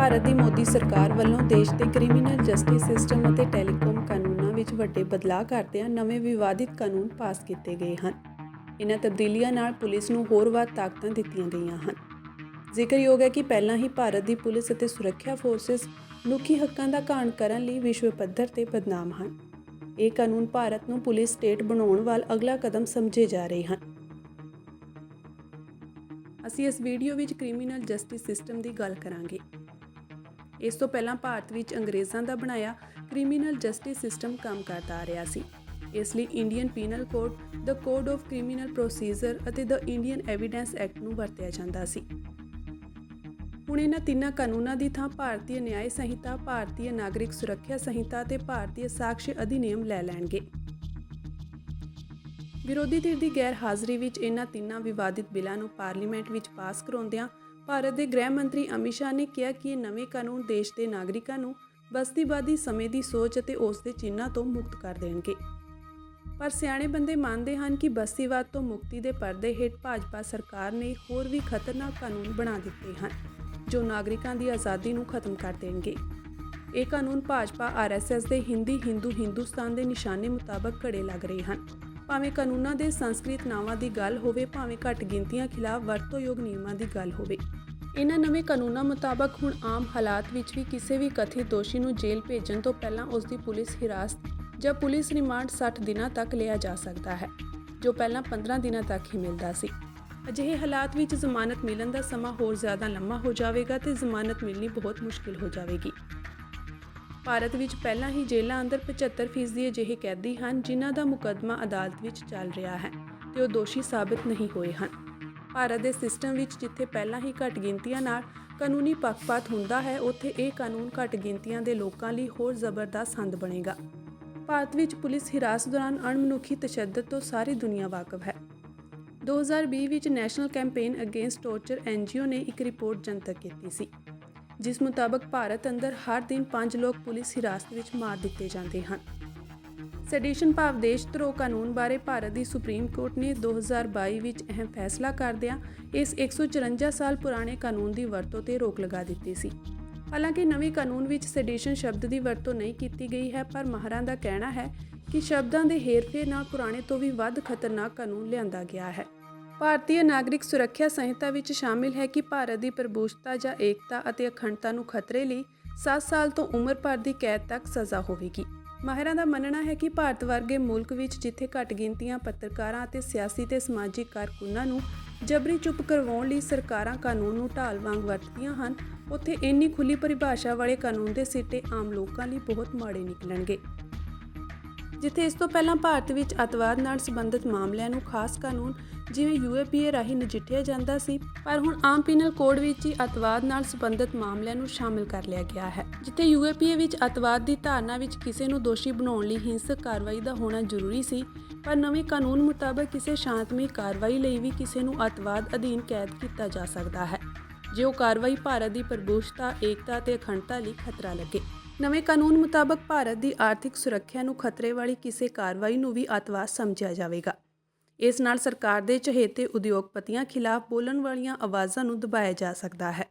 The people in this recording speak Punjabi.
ਭਾਰਤ ਦੀ ਮੋਦੀ ਸਰਕਾਰ ਵੱਲੋਂ ਦੇਸ਼ ਦੇ ਕ੍ਰਿਮੀਨਲ ਜਸਟਿਸ ਸਿਸਟਮ ਅਤੇ ਟੈਲੀਕਾਮ ਕਾਨੂੰਨਾਂ ਵਿੱਚ ਵੱਡੇ ਬਦਲਾਅ ਕਰਦਿਆਂ ਨਵੇਂ ਵਿਵਾਦਿਤ ਕਾਨੂੰਨ ਪਾਸ ਕੀਤੇ ਗਏ ਹਨ। ਇਨ੍ਹਾਂ ਤਬਦੀਲੀਆਂ ਨਾਲ ਪੁਲਿਸ ਨੂੰ ਹੋਰ ਵੱਧ ਤਾਕਤਾਂ ਦਿੱਤੀਆਂ ਗਈਆਂ ਹਨ। ਜ਼ਿਕਰਯੋਗ ਹੈ ਕਿ ਪਹਿਲਾਂ ਹੀ ਭਾਰਤ ਦੀ ਪੁਲਿਸ ਅਤੇ ਸੁਰੱਖਿਆ ਫੋਰਸਿਸ ਮਨੁੱਖੀ ਹੱਕਾਂ ਦਾ ਘਾਣ ਕਰਨ ਲਈ ਵਿਸ਼ਵ ਪੱਧਰ ਤੇ ਬਦਨਾਮ ਹਨ। ਇਹ ਕਾਨੂੰਨ ਭਾਰਤ ਨੂੰ ਪੁਲਿਸ ਸਟੇਟ ਬਣਾਉਣ ਵੱਲ ਅਗਲਾ ਕਦਮ ਸਮਝੇ ਜਾ ਰਹੇ ਹਨ। ਅਸੀਂ ਇਸ ਵੀਡੀਓ ਵਿੱਚ ਕ੍ਰਿਮੀਨਲ ਜਸਟਿਸ ਸਿਸਟਮ ਦੀ ਗੱਲ ਕਰਾਂਗੇ। ਇਸ ਤੋਂ ਪਹਿਲਾਂ ਭਾਰਤ ਵਿੱਚ ਅੰਗਰੇਜ਼ਾਂ ਦਾ ਬਣਾਇਆ ਕ੍ਰਿਮੀਨਲ ਜਸਟਿਸ ਸਿਸਟਮ ਕੰਮ ਕਰਦਾ ਆ ਰਿਹਾ ਸੀ। ਇਸ ਲਈ Indian penal code, the code of criminal procedure ਅਤੇ ਦ ਇੰਡੀਅਨ ਐਵੀਡੈਂਸ ਐਕਟ ਨੂੰ ਵਰਤਿਆ ਜਾਂਦਾ ਸੀ। ਹੁਣ ਇਹਨਾਂ ਤਿੰਨਾਂ ਕਾਨੂੰਨਾਂ ਦੀ ਥਾਂ ਭਾਰਤੀ ਨਿਆਇ ਸੰਹਿਤਾ, ਭਾਰਤੀ ਨਾਗਰਿਕ ਸੁਰੱਖਿਆ ਸੰਹਿਤਾ ਅਤੇ ਭਾਰਤੀ ਸਾਕਸ਼ੀ ਅਧਿਨਿਯਮ ਲੈ ਲੈਣਗੇ। ਵਿਰੋਧੀ ਧਿਰ ਦੀ ਗੈਰ ਹਾਜ਼ਰੀ ਵਿੱਚ ਇਹਨਾਂ ਤਿੰਨਾਂ ਵਿਵਾਦਿਤ ਬਿੱਲਾਂ ਨੂੰ ਪਾਰਲੀਮੈਂਟ ਵਿੱਚ ਪਾਸ ਕਰਾਉਂਦਿਆਂ ਭਾਰਤ ਦੇ ਗ੍ਰਹਿ ਮੰਤਰੀ ਅਮਿਤ ਸ਼ਾਹ ਨੇ ਕਿਹਾ ਕਿ ਇਹ ਨਵੇਂ ਕਾਨੂੰਨ ਦੇਸ਼ ਦੇ ਨਾਗਰਿਕਾਂ ਨੂੰ ਬਸਤੀਵਾਦੀ ਸਮੇਂ ਦੀ ਸੋਚ ਅਤੇ ਉਸ ਦੇ ਚਿੰਨ੍ਹਾਂ ਤੋਂ ਮੁਕਤ ਕਰ ਦੇਣਗੇ। ਪਰ ਸਿਆਣੇ ਬੰਦੇ ਮੰਨਦੇ ਹਨ ਕਿ ਬਸਤੀਵਾਦ ਤੋਂ ਮੁਕਤੀ ਦੇ ਪਰਦੇ ਹੇਠ ਭਾਜਪਾ ਸਰਕਾਰ ਨੇ ਹੋਰ ਵੀ ਖਤਰਨਾਕ ਕਾਨੂੰਨ ਬਣਾ ਦਿੱਤੇ ਹਨ ਜੋ ਨਾਗਰਿਕਾਂ ਦੀ ਆਜ਼ਾਦੀ ਨੂੰ ਖਤਮ ਕਰ ਦੇਣਗੇ। ਇਹ ਕਾਨੂੰਨ ਭਾਜਪਾ RSS ਦੇ ਹਿੰਦੁਸਤਾਨ ਦੇ ਨਿਸ਼ਾਨੇ ਮੁਤਾਬਕ ਘੜੇ ਲੱਗ ਰਹੇ ਹਨ। ਭਾਵੇਂ ਕਾਨੂੰਨਾਂ ਦੇ ਸੰਸਕ੍ਰਿਤ ਨਾਵਾਂ ਦੀ ਗੱਲ ਹੋਵੇ, ਭਾਵੇਂ ਘੱਟ ਗਿਣਤੀਆਂ ਖਿਲਾਫ ਵਰਤੋਂਯੋਗ ਨਿਯਮਾਂ ਦੀ ਗੱਲ ਹੋਵੇ। ਇਹਨਾਂ ਨਵੇਂ ਕਾਨੂੰਨਾਂ ਮੁਤਾਬਕ ਹੁਣ ਆਮ ਹਾਲਾਤ ਵਿੱਚ ਵੀ ਕਿਸੇ ਵੀ ਕਥਿਤ ਦੋਸ਼ੀ ਨੂੰ ਜੇਲ੍ਹ ਭੇਜਣ ਤੋਂ ਪਹਿਲਾਂ ਉਸ ਦੀ ਪੁਲਿਸ ਹਿਰਾਸਤ ਜਾਂ ਪੁਲਿਸ ਰਿਮਾਂਡ 60 ਦਿਨਾਂ ਤੱਕ ਲਿਆ ਜਾ ਸਕਦਾ ਹੈ, ਜੋ ਪਹਿਲਾਂ 15 ਦਿਨਾਂ ਤੱਕ ਹੀ ਮਿਲਦਾ ਸੀ। ਅਜਿਹੇ ਹਾਲਾਤ ਵਿੱਚ ਜ਼ਮਾਨਤ ਮਿਲਣ ਦਾ ਸਮਾਂ ਹੋਰ ਜ਼ਿਆਦਾ ਲੰਮਾ ਹੋ ਜਾਵੇਗਾ ਤੇ ਜ਼ਮਾਨਤ ਮਿਲਣੀ ਬਹੁਤ ਮੁਸ਼ਕਿਲ ਹੋ ਜਾਵੇਗੀ। ਭਾਰਤ ਵਿੱਚ ਪਹਿਲਾਂ ਹੀ ਜੇਲ੍ਹਾਂ ਅੰਦਰ 75% ਅਜਿਹੇ ਕੈਦੀ ਹਨ ਜਿਨ੍ਹਾਂ ਦਾ ਮੁਕੱਦਮਾ ਅਦਾਲਤ ਵਿੱਚ ਚੱਲ ਰਿਹਾ ਹੈ ਤੇ ਉਹ ਦੋਸ਼ੀ ਸਾਬਤ ਨਹੀਂ ਹੋਏ ਹਨ। ਭਾਰਤ ਦੇ ਸਿਸਟਮ ਵਿੱਚ ਜਿੱਥੇ ਪਹਿਲਾਂ ਹੀ ਘੱਟ ਗਿਣਤੀਆਂ ਨਾਲ ਕਾਨੂੰਨੀ ਪੱਖਪਾਤ ਹੁੰਦਾ ਹੈ, ਉੱਥੇ ਇਹ ਕਾਨੂੰਨ ਘੱਟ ਗਿਣਤੀਆਂ ਦੇ ਲੋਕਾਂ ਲਈ ਹੋਰ ਜ਼ਬਰਦਸਤ ਸੰਦ ਬਣੇਗਾ। ਭਾਰਤ ਵਿੱਚ ਪੁਲਿਸ ਹਿਰਾਸਤ ਦੌਰਾਨ ਅਣਮਨੁੱਖੀ ਤਸ਼ੱਦਦ ਤੋਂ ਸਾਰੀ ਦੁਨੀਆ ਵਾਕਫ ਹੈ। 2020 ਵਿੱਚ national campaign against torture NGO ਨੇ ਇੱਕ ਰਿਪੋਰਟ ਜਨਤਕ ਕੀਤੀ ਸੀ, ਜਿਸ ਮੁਤਾਬਕ ਭਾਰਤ ਅੰਦਰ ਹਰ ਦਿਨ 5 ਲੋਕ ਪੁਲਿਸ ਹਿਰਾਸਤ ਵਿੱਚ ਮਾਰ ਦਿੱਤੇ ਜਾਂਦੇ ਹਨ। ਸੈਡੀਸ਼ਨ ਭਾਵ ਦੇਸ਼ ਧਰੋਹ ਕਾਨੂੰਨ ਬਾਰੇ ਭਾਰਤ ਦੀ ਸੁਪਰੀਮ ਕੋਰਟ ਨੇ 2022 ਵਿੱਚ ਅਹਿਮ ਫੈਸਲਾ ਕਰਦਿਆਂ ਇਸ 154 ਸਾਲ ਪੁਰਾਣੇ ਕਾਨੂੰਨ ਦੀ ਵਰਤੋਂ ਤੇ ਰੋਕ ਲਗਾ ਦਿੱਤੀ ਸੀ। ਹਾਲਾਂਕਿ ਨਵੇਂ ਕਾਨੂੰਨ ਵਿੱਚ ਸੈਡੀਸ਼ਨ ਸ਼ਬਦ ਦੀ ਵਰਤੋਂ ਨਹੀਂ ਕੀਤੀ ਗਈ ਹੈ, ਪਰ ਮਾਹਰਾਂ ਦਾ ਕਹਿਣਾ ਹੈ ਕਿ ਸ਼ਬਦਾਂ ਦੇ ਹੇਰ-ਫੇਰ ਨਾਲ ਪੁਰਾਣੇ ਤੋਂ ਵੀ ਵੱਧ ਖਤਰਨਾਕ ਕਾਨੂੰਨ ਲਿਆਂਦਾ ਗਿਆ ਹੈ। ਭਾਰਤੀ ਨਾਗਰਿਕ ਸੁਰੱਖਿਆ ਸੰਹਿਤਾ ਵਿੱਚ ਸ਼ਾਮਿਲ ਹੈ ਕਿ ਭਾਰਤ ਦੀ ਪ੍ਰਭੂਸ਼ਤਾ ਜਾਂ ਏਕਤਾ ਅਤੇ ਅਖੰਡਤਾ ਨੂੰ ਖਤਰੇ ਲਈ 7 ਸਾਲ ਤੋਂ ਉਮਰ ਭਰ ਦੀ ਕੈਦ ਤੱਕ ਸਜ਼ਾ ਹੋਵੇਗੀ। ਮਾਹਿਰਾਂ ਦਾ ਮੰਨਣਾ ਹੈ ਕਿ ਭਾਰਤ ਵਰਗੇ ਮੁਲਕ ਵਿੱਚ ਜਿੱਥੇ ਘੱਟ ਗਿਣਤੀਆਂ ਪੱਤਰਕਾਰਾਂ ਅਤੇ ਸਿਆਸੀ ਤੇ ਸਮਾਜਿਕ ਕਾਰਕੁਨਾਂ ਨੂੰ ਜਬਰੀ ਚੁੱਪ ਕਰਵਾਉਣ ਲਈ ਸਰਕਾਰਾਂ ਕਾਨੂੰਨ ਨੂੰ ਢਾਲ ਵਾਂਗ ਵਰਤਦੀਆਂ ਹਨ, ਉੱਥੇ ਇੰਨੀ ਖੁੱਲ੍ਹੀ ਪਰਿਭਾਸ਼ਾ ਵਾਲੇ ਕਾਨੂੰਨ ਦੇ ਸਿੱਟੇ ਆਮ ਲੋਕਾਂ ਲਈ ਬਹੁਤ ਮਾੜੇ ਨਿਕਲਣਗੇ। ਜਿੱਥੇ ਇਸ ਤੋਂ ਪਹਿਲਾਂ ਭਾਰਤ ਵਿੱਚ ਅੱਤਵਾਦ ਨਾਲ ਸੰਬੰਧਿਤ ਮਾਮਲਿਆਂ ਨੂੰ ਖਾਸ ਕਾਨੂੰਨ ਜਿਵੇਂ UAPA ਰਾਹੀਂ ਨਜਿੱਠਿਆ ਜਾਂਦਾ ਸੀ, ਪਰ ਹੁਣ ਆਮ ਪੀਨਲ ਕੋਡ ਵਿੱਚ ਹੀ ਅੱਤਵਾਦ ਨਾਲ ਸੰਬੰਧਿਤ ਮਾਮਲਿਆਂ ਨੂੰ ਸ਼ਾਮਿਲ ਕਰ ਲਿਆ ਗਿਆ ਹੈ। ਜਿੱਥੇ UAPA ਵਿੱਚ ਅੱਤਵਾਦ ਦੀ ਧਾਰਨਾ ਵਿੱਚ ਕਿਸੇ ਨੂੰ ਦੋਸ਼ੀ ਬਣਾਉਣ ਲਈ ਹਿੰਸਕ ਕਾਰਵਾਈ ਦਾ ਹੋਣਾ ਜ਼ਰੂਰੀ ਸੀ, ਪਰ ਨਵੇਂ ਕਾਨੂੰਨ ਮੁਤਾਬਕ ਕਿਸੇ ਸ਼ਾਂਤਮਈ ਕਾਰਵਾਈ ਲਈ ਵੀ ਕਿਸੇ ਨੂੰ ਅੱਤਵਾਦ ਅਧੀਨ ਕੈਦ ਕੀਤਾ ਜਾ ਸਕਦਾ ਹੈ ਜੇ ਉਹ ਕਾਰਵਾਈ ਭਾਰਤ ਦੀ ਪ੍ਰਭੂਸ਼ਤਾ, ਏਕਤਾ ਅਤੇ ਅਖੰਡਤਾ ਲਈ ਖਤਰਾ ਲੱਗੇ। ਨਵੇਂ ਕਾਨੂੰਨ ਮੁਤਾਬਕ ਭਾਰਤ ਦੀ ਆਰਥਿਕ ਸੁਰੱਖਿਆ ਨੂੰ ਖਤਰੇ ਵਾਲੀ ਕਿਸੇ ਕਾਰਵਾਈ ਨੂੰ ਵੀ ਅੱਤਵਾਦ ਸਮਝਿਆ ਜਾਵੇਗਾ। ਇਸ ਨਾਲ ਸਰਕਾਰ ਦੇ ਚਹੇਤੇ ਉਦਯੋਗਪਤੀਆਂ ਖਿਲਾਫ ਬੋਲਣ ਵਾਲੀਆਂ ਆਵਾਜ਼ਾਂ ਨੂੰ ਦਬਾਇਆ ਜਾ ਸਕਦਾ ਹੈ।